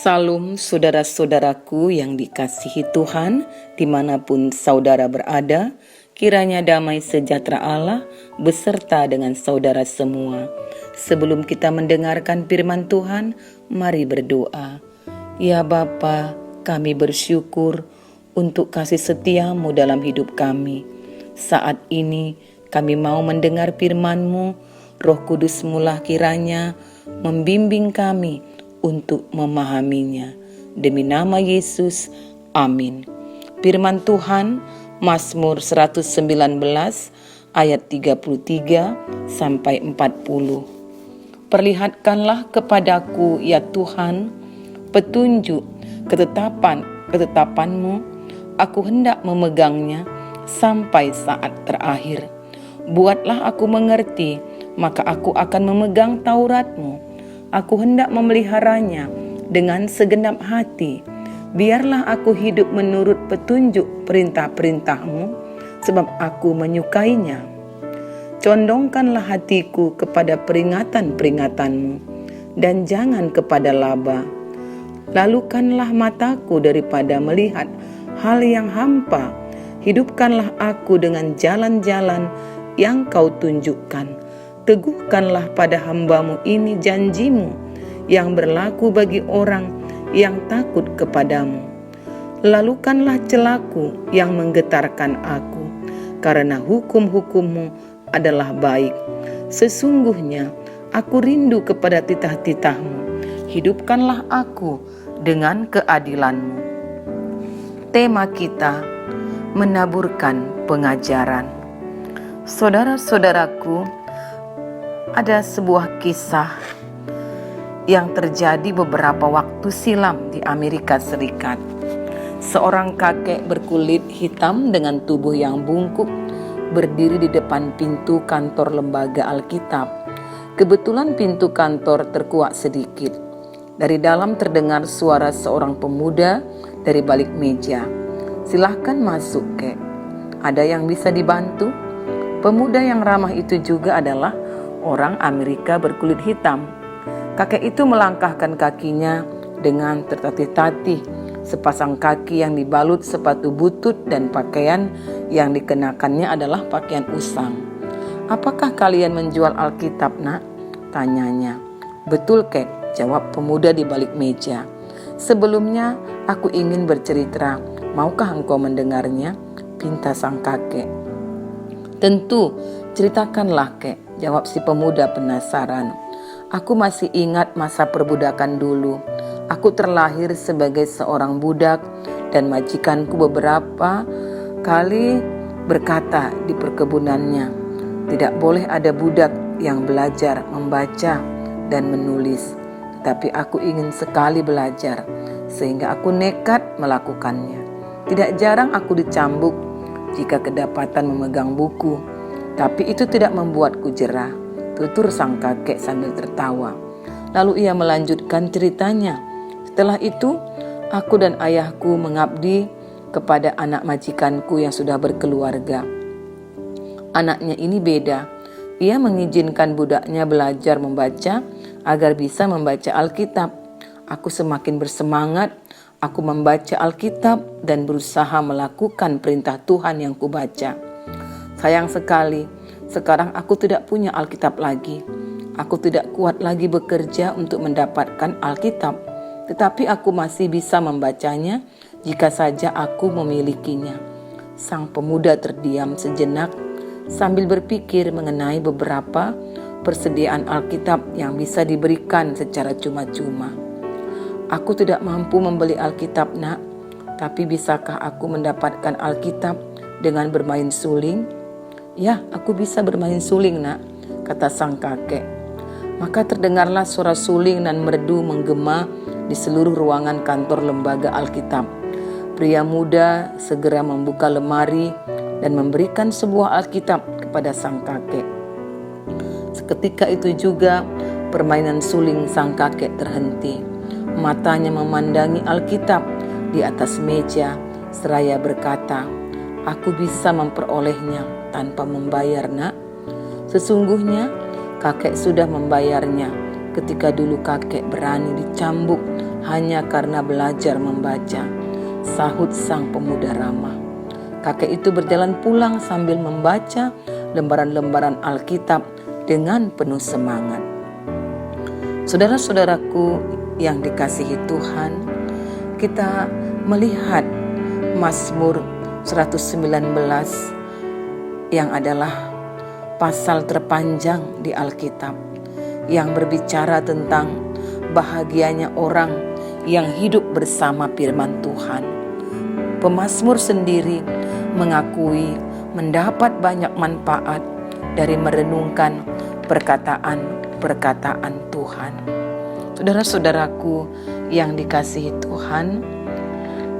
Salam saudara-saudaraku yang dikasihi Tuhan, dimanapun saudara berada, kiranya damai sejahtera Allah beserta dengan saudara semua. Sebelum kita mendengarkan firman Tuhan, mari berdoa. Ya Bapa, kami bersyukur untuk kasih setia-Mu dalam hidup kami. Saat ini kami mau mendengar firman-Mu, Roh Kudus-Mulah kiranya membimbing kami untuk memahaminya. Demi nama Yesus, amin. Firman Tuhan, Mazmur 119 ayat 33 sampai 40. Perlihatkanlah kepadaku ya Tuhan petunjuk ketetapan-mu, aku hendak memegangnya sampai saat terakhir. Buatlah aku mengerti, maka aku akan memegang Taurat-Mu. Aku hendak memeliharanya dengan segenap hati. Biarlah aku hidup menurut petunjuk perintah-perintah-Mu, sebab aku menyukainya. Condongkanlah hatiku kepada peringatan-peringatan-Mu, dan jangan kepada laba. Lalukanlah mataku daripada melihat hal yang hampa. Hidupkanlah aku dengan jalan-jalan yang Kau tunjukkan. Teguhkanlah pada hamba-Mu ini janji-Mu yang berlaku bagi orang yang takut kepadamu. Lalukanlah celaku yang menggetarkan aku, karena hukum-hukum-Mu adalah baik. Sesungguhnya aku rindu kepada titah-titah-Mu. Hidupkanlah aku dengan keadilan-Mu. Tema kita, menaburkan pengajaran. Saudara-saudaraku, ada sebuah kisah yang terjadi beberapa waktu silam di Amerika Serikat. Seorang kakek berkulit hitam dengan tubuh yang bungkuk berdiri di depan pintu kantor lembaga Alkitab. Kebetulan pintu kantor terkuak sedikit. Dari dalam terdengar suara seorang pemuda dari balik meja. "Silahkan masuk, Kek. Ada yang bisa dibantu?" Pemuda yang ramah itu juga adalah orang Amerika berkulit hitam. Kakek itu melangkahkan kakinya dengan tertatih-tatih. Sepasang kaki yang dibalut sepatu butut dan pakaian yang dikenakannya adalah pakaian usang. "Apakah kalian menjual Alkitab, Nak?" tanyanya. "Betul, Kek," jawab pemuda di balik meja. "Sebelumnya aku ingin bercerita. Maukah engkau mendengarnya?" pinta sang kakek. "Tentu, ceritakanlah, Kek," jawab si pemuda penasaran. "Aku masih ingat masa perbudakan dulu. Aku terlahir sebagai seorang budak dan majikanku beberapa kali berkata di perkebunannya, tidak boleh ada budak yang belajar membaca dan menulis. Tetapi aku ingin sekali belajar, sehingga aku nekat melakukannya. Tidak jarang aku dicambuk jika kedapatan memegang buku, tapi itu tidak membuatku jerah," tutur sang kakek sambil tertawa. Lalu ia melanjutkan ceritanya. "Setelah itu, aku dan ayahku mengabdi kepada anak majikanku yang sudah berkeluarga. Anaknya ini beda. Ia mengizinkan budaknya belajar membaca agar bisa membaca Alkitab. Aku semakin bersemangat. Aku membaca Alkitab dan berusaha melakukan perintah Tuhan yang kubaca. Sayang sekali, sekarang aku tidak punya Alkitab lagi. Aku tidak kuat lagi bekerja untuk mendapatkan Alkitab, tetapi aku masih bisa membacanya jika saja aku memilikinya." Sang pemuda terdiam sejenak sambil berpikir mengenai beberapa persediaan Alkitab yang bisa diberikan secara cuma-cuma. "Aku tidak mampu membeli Alkitab, Nak, tapi bisakah aku mendapatkan Alkitab dengan bermain suling?" "Ya, aku bisa bermain suling, Nak," kata sang kakek. Maka terdengarlah suara suling dan merdu menggema di seluruh ruangan kantor lembaga Alkitab. Pria muda segera membuka lemari dan memberikan sebuah Alkitab kepada sang kakek. Seketika itu juga permainan suling sang kakek terhenti. Matanya memandangi Alkitab di atas meja seraya berkata, "Aku bisa memperolehnya tanpa membayar, Nak." Sesungguhnya kakek sudah membayarnya ketika dulu kakek berani dicambuk hanya karena belajar membaca, sahut sang pemuda ramah. Kakek itu berjalan pulang sambil membaca lembaran-lembaran Alkitab dengan penuh semangat. Saudara-saudaraku yang dikasihi Tuhan, kita melihat Mazmur 119 yang adalah pasal terpanjang di Alkitab yang berbicara tentang bahagianya orang yang hidup bersama firman Tuhan. Pemazmur sendiri mengakui mendapat banyak manfaat dari merenungkan perkataan-perkataan Tuhan. Saudara-saudaraku yang dikasihi Tuhan,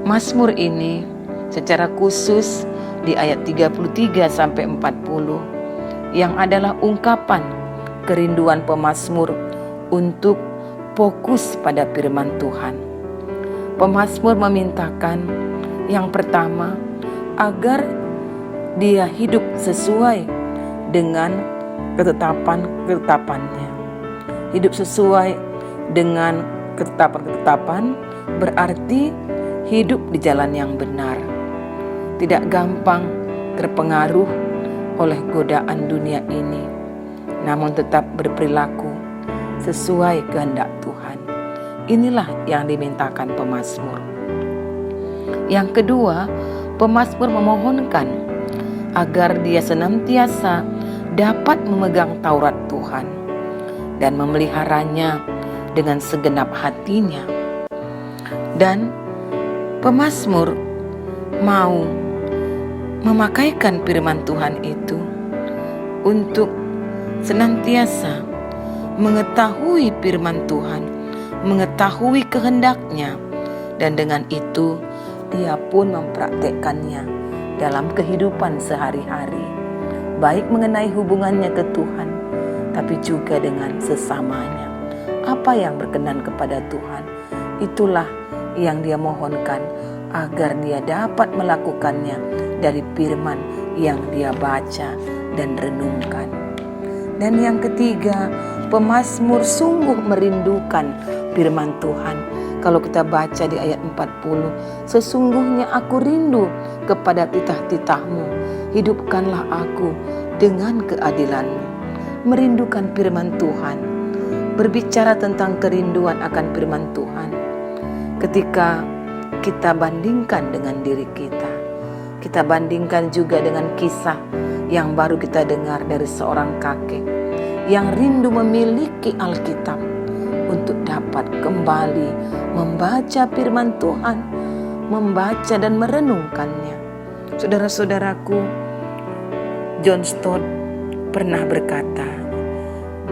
Mazmur ini secara khusus di ayat 33 sampai 40 yang adalah ungkapan kerinduan pemazmur untuk fokus pada firman Tuhan. Pemazmur memintakan yang pertama agar dia hidup sesuai dengan ketetapan-ketetapannya. Hidup sesuai dengan ketetapan-ketetapan berarti hidup di jalan yang benar. Tidak gampang terpengaruh oleh godaan dunia ini, namun tetap berperilaku sesuai kehendak Tuhan. Inilah yang dimintakan pemazmur. Yang kedua, pemazmur memohonkan agar dia senantiasa dapat memegang Taurat Tuhan dan memeliharanya dengan segenap hatinya. Dan pemazmur mau memakaikan firman Tuhan itu untuk senantiasa mengetahui firman Tuhan, mengetahui kehendaknya, dan dengan itu dia pun mempraktekkannya dalam kehidupan sehari-hari, baik mengenai hubungannya ke Tuhan, tapi juga dengan sesamanya. Apa yang berkenan kepada Tuhan, itulah yang dia mohonkan agar dia dapat melakukannya dari firman yang dia baca dan renungkan. Dan yang ketiga, pemazmur sungguh merindukan firman Tuhan. Kalau kita baca di ayat 40, sesungguhnya aku rindu kepada titah-titahmu, hidupkanlah aku dengan keadilanmu. Merindukan firman Tuhan, berbicara tentang kerinduan akan firman Tuhan. Ketika kita bandingkan dengan diri kita bandingkan juga dengan kisah yang baru kita dengar dari seorang kakek yang rindu memiliki Alkitab untuk dapat kembali membaca firman Tuhan, membaca dan merenungkannya. Saudara-saudaraku, John Stott pernah berkata,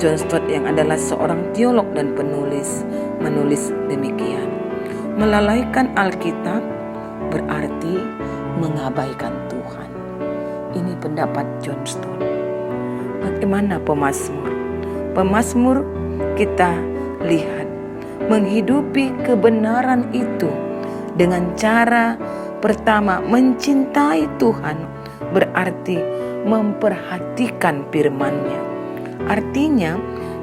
John Stott yang adalah seorang teolog dan penulis, menulis demikian: melalaikan Alkitab berarti mengabaikan Tuhan. Ini pendapat John Stott. Bagaimana pemazmur? Pemazmur kita lihat menghidupi kebenaran itu dengan cara pertama mencintai Tuhan, berarti memperhatikan firman-Nya. Artinya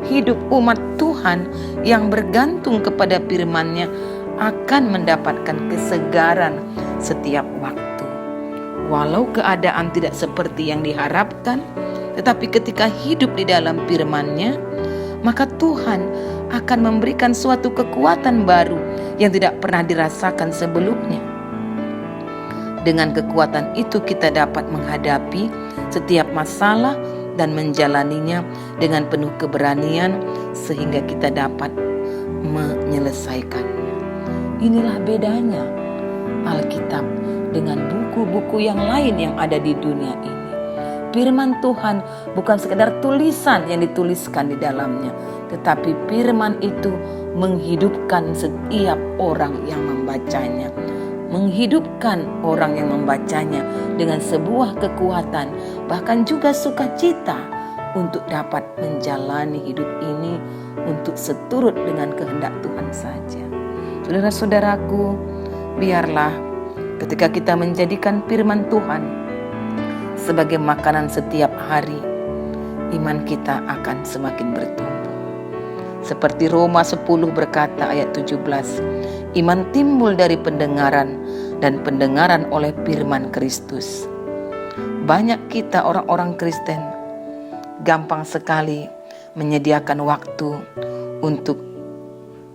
hidup umat Tuhan yang bergantung kepada firman-Nya akan mendapatkan kesegaran setiap waktu. Walau keadaan tidak seperti yang diharapkan, tetapi ketika hidup di dalam firman-Nya, maka Tuhan akan memberikan suatu kekuatan baru yang tidak pernah dirasakan sebelumnya. Dengan kekuatan itu kita dapat menghadapi setiap masalah dan menjalaninya dengan penuh keberanian sehingga kita dapat menyelesaikannya. Inilah bedanya Alkitab dengan buku-buku yang lain yang ada di dunia ini. Firman Tuhan bukan sekedar tulisan yang dituliskan di dalamnya, tetapi firman itu menghidupkan setiap orang yang membacanya. Menghidupkan orang yang membacanya dengan sebuah kekuatan, bahkan juga sukacita untuk dapat menjalani hidup ini untuk seturut dengan kehendak Tuhan saja. Saudara-saudaraku, biarlah ketika kita menjadikan firman Tuhan sebagai makanan setiap hari, iman kita akan semakin bertumbuh. Seperti Roma 10 berkata ayat 17, iman timbul dari pendengaran dan pendengaran oleh firman Kristus. Banyak kita orang-orang Kristen gampang sekali menyediakan waktu untuk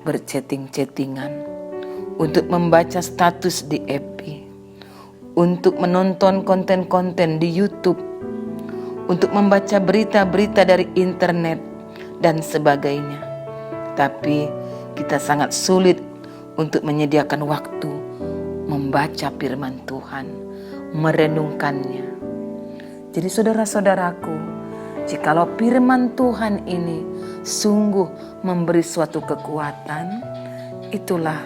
berchatting-chattingan, untuk membaca status di FB, untuk menonton konten-konten di YouTube, untuk membaca berita-berita dari internet dan sebagainya. Tapi kita sangat sulit untuk menyediakan waktu membaca firman Tuhan, merenungkannya. Jadi saudara-saudaraku, jikalau firman Tuhan ini sungguh memberi suatu kekuatan, itulah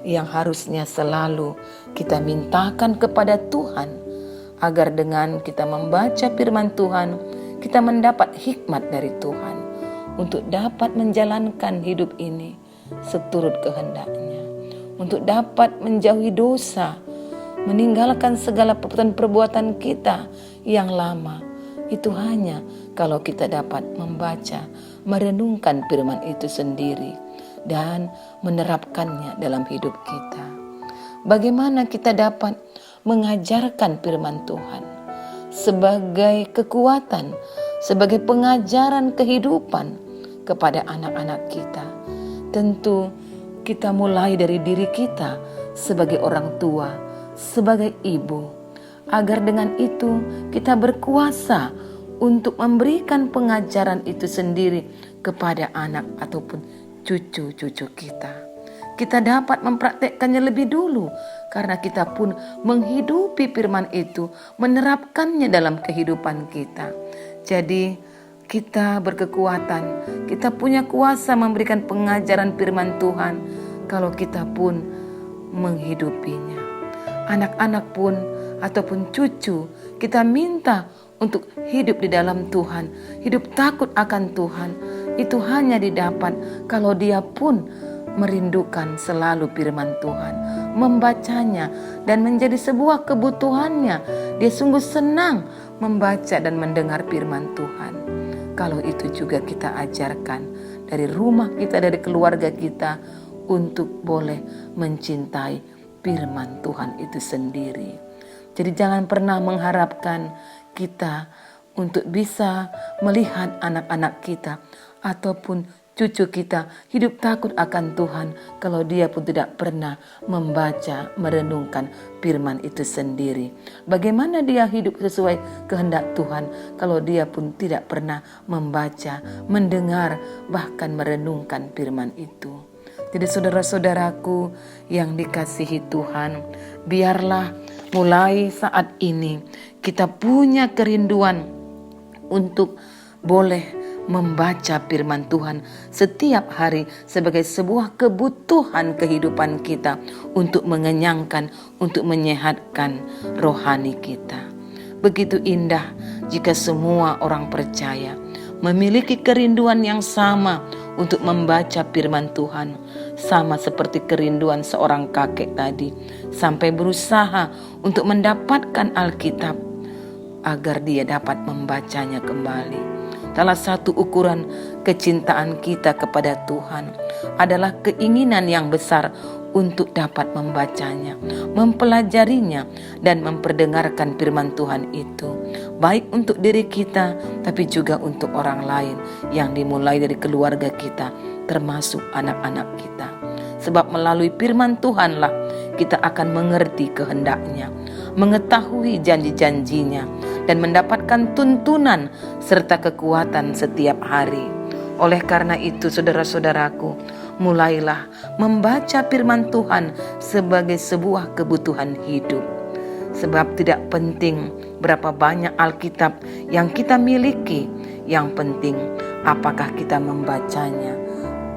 yang harusnya selalu kita mintakan kepada Tuhan, agar dengan kita membaca firman Tuhan, kita mendapat hikmat dari Tuhan untuk dapat menjalankan hidup ini seturut kehendak-Nya, untuk dapat menjauhi dosa, meninggalkan segala perbuatan kita yang lama. Itu hanya kalau kita dapat membaca, merenungkan firman itu sendiri dan menerapkannya dalam hidup kita. Bagaimana kita dapat mengajarkan firman Tuhan sebagai kekuatan, sebagai pengajaran kehidupan kepada anak-anak kita? Tentu kita mulai dari diri kita sebagai orang tua, sebagai ibu, agar dengan itu kita berkuasa untuk memberikan pengajaran itu sendiri kepada anak ataupun cucu-cucu kita. Kita dapat mempraktekkannya lebih dulu karena kita pun menghidupi firman itu, menerapkannya dalam kehidupan kita. Jadi kita berkekuatan, kita punya kuasa memberikan pengajaran firman Tuhan kalau kita pun menghidupinya. Anak-anak pun ataupun cucu kita minta untuk hidup di dalam Tuhan, hidup takut akan Tuhan. Itu hanya didapat kalau dia pun merindukan selalu firman Tuhan, membacanya dan menjadi sebuah kebutuhannya. Dia sungguh senang membaca dan mendengar firman Tuhan. Kalau itu juga kita ajarkan dari rumah kita, dari keluarga kita, untuk boleh mencintai firman Tuhan itu sendiri. Jadi jangan pernah mengharapkan kita untuk bisa melihat anak-anak kita ataupun cucu kita hidup takut akan Tuhan kalau dia pun tidak pernah membaca, merenungkan firman itu sendiri. Bagaimana dia hidup sesuai kehendak Tuhan kalau dia pun tidak pernah membaca, mendengar, bahkan merenungkan firman itu? Jadi saudara-saudaraku yang dikasihi Tuhan, biarlah mulai saat ini kita punya kerinduan untuk boleh membaca firman Tuhan setiap hari sebagai sebuah kebutuhan kehidupan kita untuk mengenyangkan, untuk menyehatkan rohani kita. Begitu indah jika semua orang percaya memiliki kerinduan yang sama untuk membaca firman Tuhan, sama seperti kerinduan seorang kakek tadi sampai berusaha untuk mendapatkan Alkitab agar dia dapat membacanya kembali. Salah satu ukuran kecintaan kita kepada Tuhan adalah keinginan yang besar untuk dapat membacanya, mempelajarinya, dan memperdengarkan firman Tuhan itu, baik untuk diri kita, tapi juga untuk orang lain yang dimulai dari keluarga kita, termasuk anak-anak kita. Sebab melalui firman Tuhanlah kita akan mengerti kehendak-Nya, mengetahui janji-janjinya, dan mendapatkan tuntunan serta kekuatan setiap hari. Oleh karena itu, saudara-saudaraku, mulailah membaca firman Tuhan sebagai sebuah kebutuhan hidup. Sebab tidak penting berapa banyak Alkitab yang kita miliki, yang penting apakah kita membacanya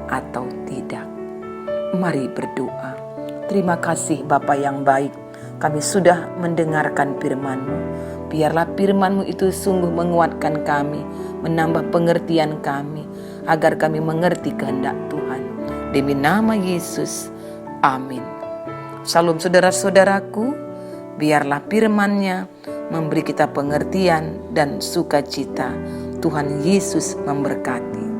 atau tidak. Mari berdoa. Terima kasih Bapa yang baik, kami sudah mendengarkan firman-Mu. Biarlah firman-Mu itu sungguh menguatkan kami, menambah pengertian kami, agar kami mengerti kehendak Tuhan. Demi nama Yesus, amin. Salam saudara-saudaraku, biarlah firman-Nya memberi kita pengertian dan sukacita. Tuhan Yesus memberkati.